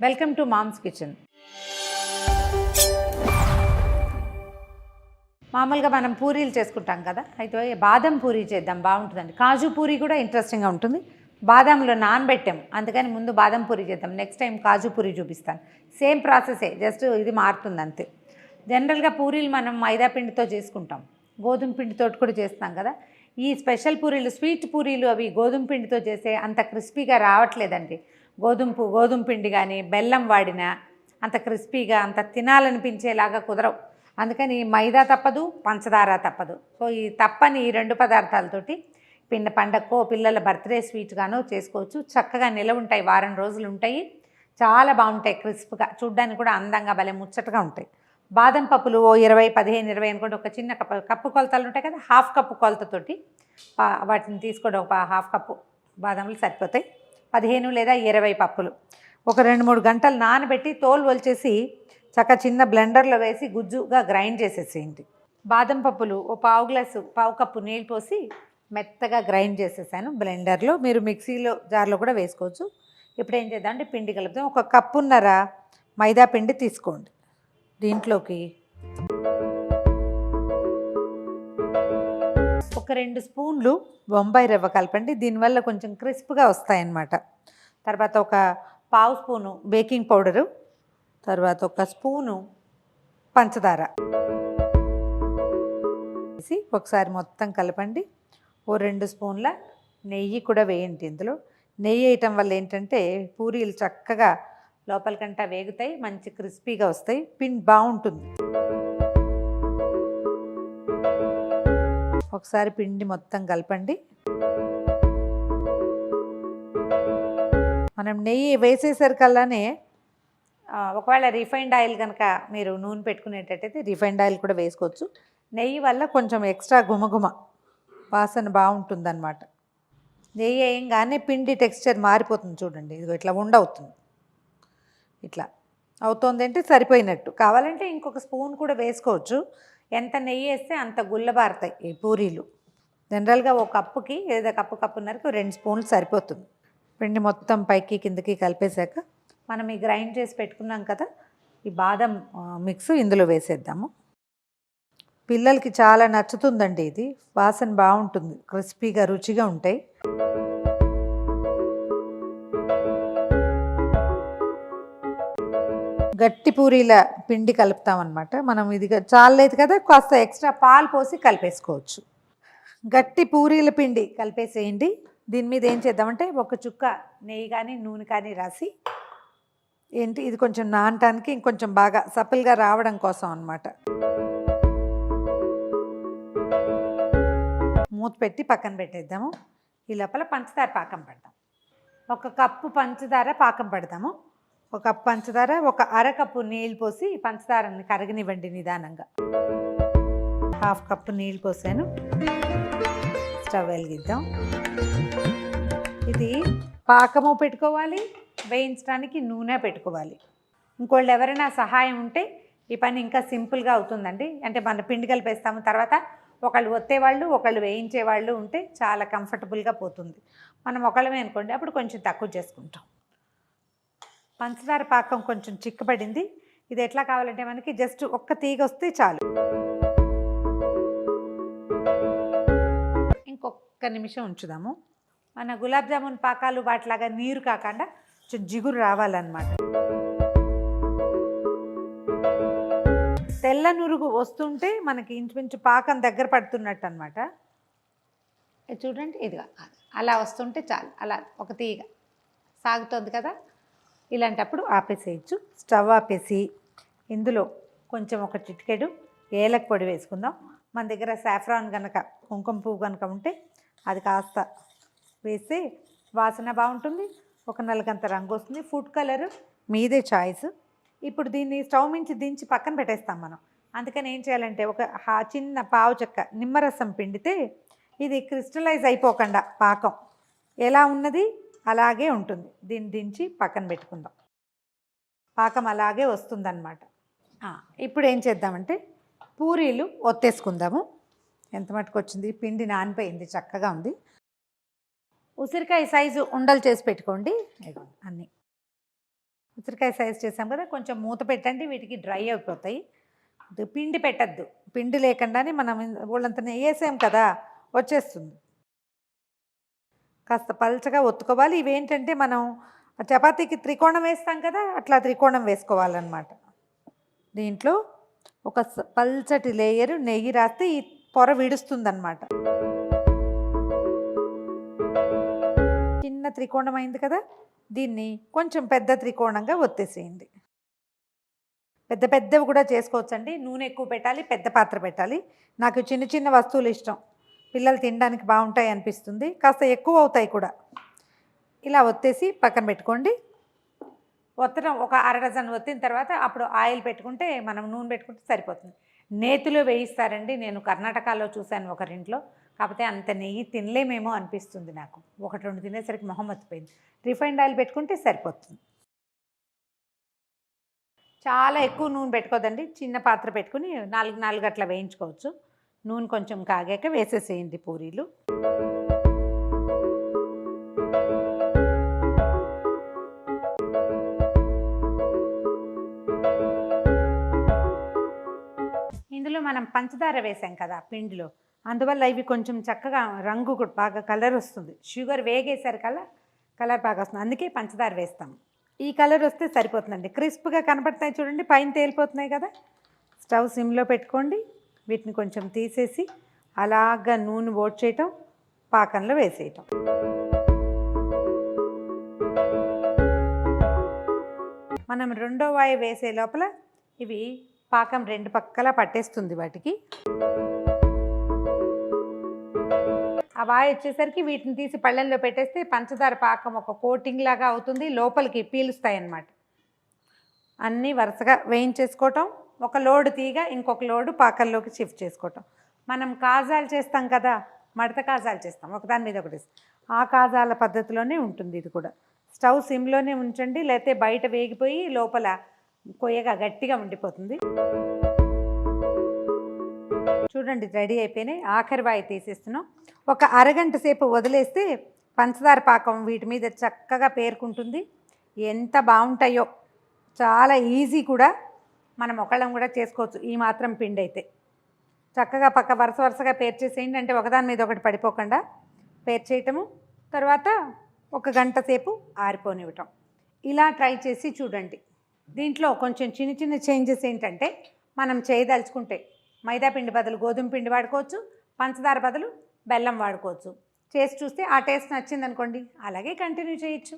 Welcome to moms kitchen. మామూలుగా మనం పూరీలు చేసుకుంటాం కదా, అయితే బాదం పూరీ చేద్దాం, బాగుంటుందండి. కాజు పూరీ కూడా ఇంట్రెస్టింగ్గా ఉంటుంది. బాదంలో నానబెట్టాం, అందుకని ముందు బాదం పూరీ చేద్దాం. నెక్స్ట్ టైం కాజు పూరీ చూపిస్తాను. సేమ్ ప్రాసెసే, జస్ట్ ఇది మారుతుంది అంతే. జనరల్గా పూరీలు మనం మైదా పిండితో చేసుకుంటాం, గోధుమ పిండితో కూడా చేస్తాం కదా. ఈ స్పెషల్ పూరీలు, స్వీట్ పూరీలు అవి గోధుమ పిండితో చేసే అంత క్రిస్పీగా రావట్లేదండి. గోధుమ పిండి కానీ బెల్లం వాడినా అంత క్రిస్పీగా, అంత తినాలనిపించేలాగా కుదరవు. అందుకని మైదా తప్పదు, పంచదార తప్పదు. సో ఈ తప్పని ఈ రెండు పదార్థాలతోటి పండగకో పిల్లల బర్త్డే స్వీట్గానో చేసుకోవచ్చు. చక్కగా నిలవ ఉంటాయి, వారం రోజులు ఉంటాయి. చాలా బాగుంటాయి, క్రిస్ప్గా, చూడ్డానికి కూడా అందంగా భలే ముచ్చటగా ఉంటాయి. బాదం పప్పులు ఓ 20, 15, 20 అనుకోండి. ఒక చిన్న కప్పు కొలతలు ఉంటాయి కదా, హాఫ్ కప్పు కొలతతోటి వాటిని తీసుకోవడం. ఒక హాఫ్ కప్పు బాదంలు సరిపోతాయి. 15 లేదా 20 పప్పులు ఒక 2-3 గంటలు నానబెట్టి తోలు వలిచేసి చక్క చిన్న బ్లెండర్లో వేసి గుజ్జుగా గ్రైండ్ చేసేసేయండి. బాదం పప్పులు ఓ పావు కప్పు నీళ్ళు పోసి మెత్తగా గ్రైండ్ చేసేసాను బ్లెండర్లో. మీరు మిక్సీలో జార్లో కూడా వేసుకోవచ్చు. ఇప్పుడు ఏం చేద్దాం అంటే పిండి కలుపుతాం. ఒక కప్పున్నర మైదా పిండి తీసుకోండి. దీంట్లోకి ఒక 2 స్పూన్లు బొంబాయి రవ్వ కలపండి, దీనివల్ల కొంచెం క్రిస్ప్గా వస్తాయన్నమాట. తర్వాత ఒక పావు స్పూను బేకింగ్ పౌడరు, తర్వాత ఒక స్పూను పంచదార వేసి ఒకసారి మొత్తం కలపండి. ఓ 2 స్పూన్ల నెయ్యి కూడా వేయండి. ఇందులో నెయ్యి వేయటం వల్ల ఏంటంటే పూరీలు చక్కగా లోపలికంటా వేగుతాయి, మంచి క్రిస్పీగా వస్తాయి, పిండి బాగుంటుంది. ఒకసారి పిండి మొత్తం కలపండి. మనం నెయ్యి వేసేసరికల్లానే ఒకవేళ రిఫైండ్ ఆయిల్ కనుక మీరు నూనె పెట్టుకునేటట్టయితే రిఫైండ్ ఆయిల్ కూడా వేసుకోవచ్చు. నెయ్యి వల్ల కొంచెం ఎక్స్ట్రా గుమగుమ వాసన బాగుంటుందన్నమాట. నెయ్యి వేయంగానే పిండి టెక్స్చర్ మారిపోతుంది చూడండి. ఇది ఇట్లా ఉండవుతుంది, ఇట్లా అవుతుంది అంటే సరిపోయినట్టు. కావాలంటే ఇంకొక స్పూన్ కూడా వేసుకోవచ్చు. ఎంత నెయ్యి వేస్తే అంత గుల్లబారుతాయి ఈ పూరీలు. జనరల్గా ఒక కప్పుకి లేదా కప్పున్నరకు 2 స్పూన్లు సరిపోతుంది. పిండి మొత్తం పైకి కిందకి కలిపేశాక మనం ఈ గ్రైండ్ చేసి పెట్టుకున్నాం కదా ఈ బాదం మిక్స్ ఇందులో వేసేద్దాము. పిల్లలకి చాలా నచ్చుతుందండి ఇది, వాసన బాగుంటుంది, క్రిస్పీగా రుచిగా ఉంటాయి. గట్టి పూరీల పిండి కలుపుతామన్నమాట మనం. ఇది చాలేదు కదా, కాస్త ఎక్స్ట్రా పాలు పోసి కలిపేసుకోవచ్చు. గట్టి పూరీల పిండి కలిపేసేయండి. దీని మీద ఏం చేద్దామంటే ఒక చుక్క నెయ్యి కానీ నూనె కానీ రాసి ఇది కొంచెం నానటానికి ఇంకొంచెం బాగా సపల్గా రావడం కోసం అన్నమాట. మూత పెట్టి పక్కన పెట్టేద్దాము. ఈ లోపల పంచదార పాకం పెడదాం. ఒక కప్పు పంచదార పాకం పెడదాము. ఒక కప్పు పంచదార, ఒక అరకప్పు నీళ్ళు పోసి పంచదారని కరగనివ్వండి నిదానంగా. హాఫ్ కప్పు నీళ్ళు పోసాను. స్టవ్ వెలిగిద్దాం. ఇది పాకము పెట్టుకోవాలి, వేయించడానికి నూనె పెట్టుకోవాలి. ఇంకోళ్ళు ఎవరైనా సహాయం ఉంటే ఈ పని ఇంకా సింపుల్గా అవుతుందండి. అంటే మన పిండి కలిపేస్తాము, తర్వాత ఒకళ్ళు ఒత్తేవాళ్ళు ఒకళ్ళు వేయించేవాళ్ళు ఉంటే చాలా కంఫర్టబుల్గా పోతుంది. మనం ఒకళ్ళమే అనుకోండి, అప్పుడు కొంచెం తక్కువ చేసుకుంటాం. పంచదార పాకం కొంచెం చిక్కబడింది. ఇది ఎట్లా కావాలంటే మనకి జస్ట్ ఒక్క తీగ వస్తే చాలు. ఇంకొక నిమిషం ఉంచుదాము. మన గులాబ్ జామున్ పాకాలు వాటిలాగా నీరు కాకుండా కొంచెం జిగురు రావాలన్నమాట. తెల్ల నురుగు వస్తుంటే మనకి ఇంచుమించు పాకం దగ్గర పడుతున్నట్టు అనమాట. చూడండి, ఇదిగా అలా వస్తుంటే చాలు. అలా ఒక తీగ సాగుతుంది కదా, ఇలాంటప్పుడు ఆపేసేయచ్చు. స్టవ్ ఆపేసి ఇందులో కొంచెం ఒక చిటికెడు ఏలక పొడి వేసుకుందాం. మన దగ్గర సాఫ్రాన్ కనుక, కుంకుమ పువ్వు కనుక ఉంటే అది కాస్త వేస్తే వాసన బాగుంటుంది, ఒక నలుగంత రంగు వస్తుంది. ఫుడ్ కలర్ మీదే చాయిస్. ఇప్పుడు దీన్ని స్టవ్ నుంచి దించి పక్కన పెట్టేస్తాం మనం. అందుకని ఏం చేయాలంటే ఒక చిన్న పావు చెక్క నిమ్మరసం పిండితే ఇది క్రిస్టలైజ్ అయిపోకుండా పాకం ఎలా ఉన్నది అలాగే ఉంటుంది. దీన్ని దించి పక్కన పెట్టుకుందాం. పాకం అలాగే వస్తుందన్నమాట. ఇప్పుడు ఏం చేద్దామంటే పూరీలు ఒత్తేసుకుందాము. ఎంత మటుకు వచ్చింది, పిండి నానిపోయింది, చక్కగా ఉంది. ఉసిరికాయ సైజు ఉండలు చేసి పెట్టుకోండి. అన్నీ ఉసిరికాయ సైజ్ చేసాం కదా, కొంచెం మూత పెట్టండి, వీటికి డ్రై అయిపోతాయి. పిండి పెట్టద్దు, పిండి లేకుండానే మనం వాళ్ళంత నెయ్యి వేసాం కదా వచ్చేస్తుంది. కాస్త పల్చగా ఒత్తుకోవాలి. ఇవేంటంటే మనం చపాతీకి త్రికోణం వేస్తాం కదా, అట్లా త్రికోణం వేసుకోవాలన్నమాట. దీంట్లో ఒక పల్చటి లేయరు నెయ్యి రాస్తే ఈ పొర విడుస్తుందన్నమాట. చిన్న త్రికోణం అయింది కదా, దీన్ని కొంచెం పెద్ద త్రికోణంగా ఒత్తేసేయండి. పెద్ద పెద్దవి కూడా చేసుకోవచ్చండి. నూనె ఎక్కువ పెట్టాలి, పెద్ద పాత్ర పెట్టాలి. నాకు చిన్న చిన్న వస్తువులు ఇష్టం, పిల్లలు తినడానికి బాగుంటాయి అనిపిస్తుంది, కాస్త ఎక్కువ అవుతాయి కూడా. ఇలా ఒత్తేసి పక్కన పెట్టుకోండి. ఒత్తడం ఒక అరడజన్ ఒత్తిన తర్వాత అప్పుడు ఆయిల్ పెట్టుకుంటే, మనం నూనె పెట్టుకుంటే సరిపోతుంది. నేతిలో వేయిస్తారండి, నేను కర్ణాటకలో చూశాను ఒకరింట్లో. కాకపోతే అంత నెయ్యి తినలేమేమో అనిపిస్తుంది నాకు. 1-2 తినేసరికి మొహం మర్చిపోయింది. రిఫైండ్ ఆయిల్ పెట్టుకుంటే సరిపోతుంది. చాలా ఎక్కువ నూనె పెట్టుకోదండి, చిన్న పాత్ర పెట్టుకుని 4 అట్లా వేయించుకోవచ్చు. నూనె కొంచెం కాగాక వేసేసేయండి పూరీలు. ఇందులో మనం పంచదార వేసాం కదా పిండిలో, అందువల్ల ఇవి కొంచెం చక్కగా రంగు కూడా బాగా కలర్ వస్తుంది. షుగర్ వేగేసరి కలర్ బాగా వస్తుంది, అందుకే పంచదార వేస్తాం. ఈ కలర్ వస్తే సరిపోతుందండి. క్రిస్ప్గా కనపడుతున్నాయి చూడండి, పైన తేలిపోతున్నాయి కదా. స్టవ్ సిమ్లో పెట్టుకోండి. వీటిని కొంచెం తీసేసి అలాగా నూనె ఓట్ చేయటం, పాకంలో వేసేయటం. మనం రెండో వాయి వేసే లోపల ఇవి పాకం 2 పక్కలా పట్టేస్తుంది వాటికి. ఆ వాయి వచ్చేసరికి వీటిని తీసి పళ్ళెంలో పెట్టేస్తే పంచదార పాకం ఒక కోటింగ్ లాగా అవుతుంది, లోపలికి పీలుస్తాయి అన్నమాట. అన్నీ వరుసగా వేయించేసుకోవటం, ఒక లోడు తీగ ఇంకొక లోడు పాకంలోకి షిఫ్ట్ చేసుకోవటం. మనం కాజాలు చేస్తాం కదా, మడత కాజాలు చేస్తాం ఒకదాని మీద ఒకటి, ఆ కాజాల పద్ధతిలోనే ఉంటుంది ఇది కూడా. స్టవ్ సిమ్లోనే ఉంచండి, లేకపోతే బయట వేగిపోయి లోపల కొయ్యగా గట్టిగా ఉండిపోతుంది. చూడండి రెడీ అయిపోయినాయి. ఆఖరి వాయి తీసేస్తున్నాం. ఒక అరగంట సేపు వదిలేస్తే పంచదార పాకం వీటి మీద చక్కగా పేరుకుంటుంది. ఎంత బాగుంటాయో, చాలా ఈజీ కూడా, మనం ఒకళ్ళం కూడా చేసుకోవచ్చు. ఈ మాత్రం పిండి అయితే చక్కగా వరుసగా పేర్చేసేయండి, అంటే ఒకదాని మీద ఒకటి పడిపోకుండా పేర్చేయటము. తర్వాత 1 గంట సేపు ఆరిపోనివ్వటం. ఇలా ట్రై చేసి చూడండి. దీంట్లో కొంచెం చిన్న చేంజెస్ ఏంటంటే, మనం చేయదలుచుకుంటే మైదా పిండి బదులు గోధుమ పిండి వాడుకోవచ్చు, పంచదార బదులు బెల్లం వాడుకోవచ్చు. చేసి చూస్తే ఆ టేస్ట్ నచ్చిందనుకోండి, అలాగే కంటిన్యూ చేయొచ్చు.